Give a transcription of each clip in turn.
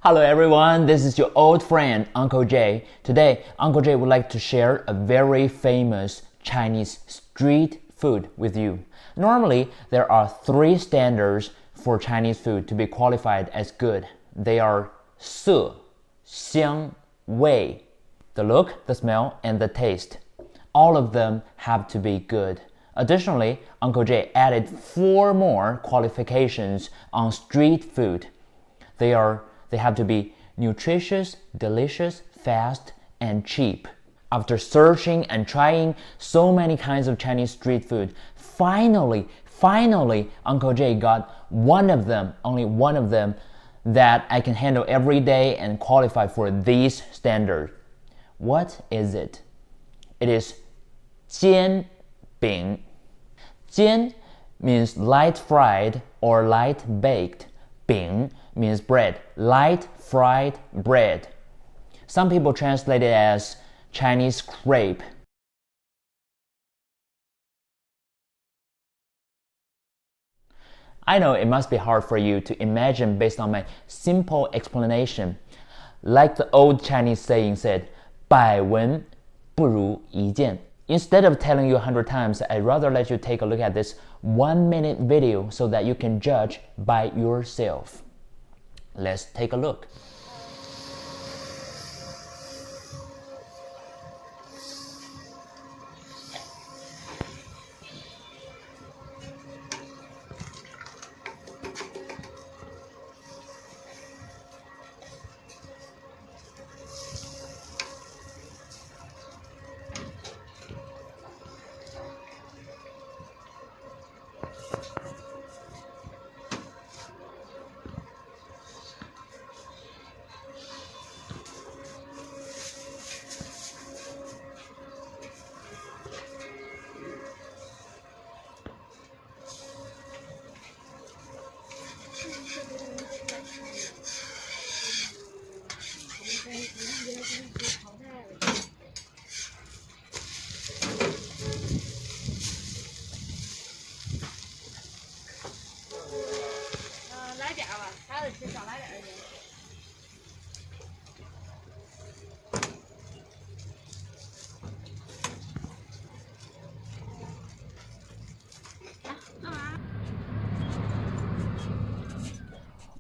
Hello everyone, this is your old friend Uncle Jay. Today, Uncle Jay would like to share a very famous Chinese street food with you. Normally, there are 3 standards for Chinese food to be qualified as good. They are 色, 香, 味, the look, the smell, and the taste. All of them have to be good. Additionally, Uncle Jay added 4 more qualifications on street food. They have to be nutritious, delicious, fast, and cheap. After searching and trying so many kinds of Chinese street food, finally, Uncle Jay got one of them, only one of them, that I can handle every day and qualify for these standards. What is it? It is 煎饼. 煎 means light fried or light baked. 饼 means bread, light fried bread. Some people translate it as Chinese crepe. I know it must be hard for you to imagine based on my simple explanation. Like the old Chinese saying said, 百闻不如一见. Instead of telling you 100 times, I'd rather let you take a look at this 1-minute video so that you can judge by yourself. Let's take a look.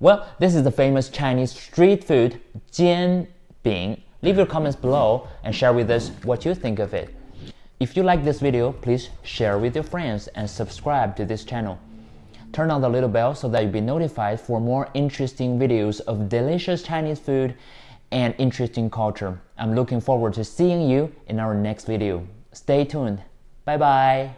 Well, this is the famous Chinese street food, 煎饼. Leave your comments below and share with us what you think of it. If you like this video, please share with your friends and subscribe to this channel. Turn on the little bell so that you'll be notified for more interesting videos of delicious Chinese food and interesting culture. I'm looking forward to seeing you in our next video. Stay tuned. Bye bye.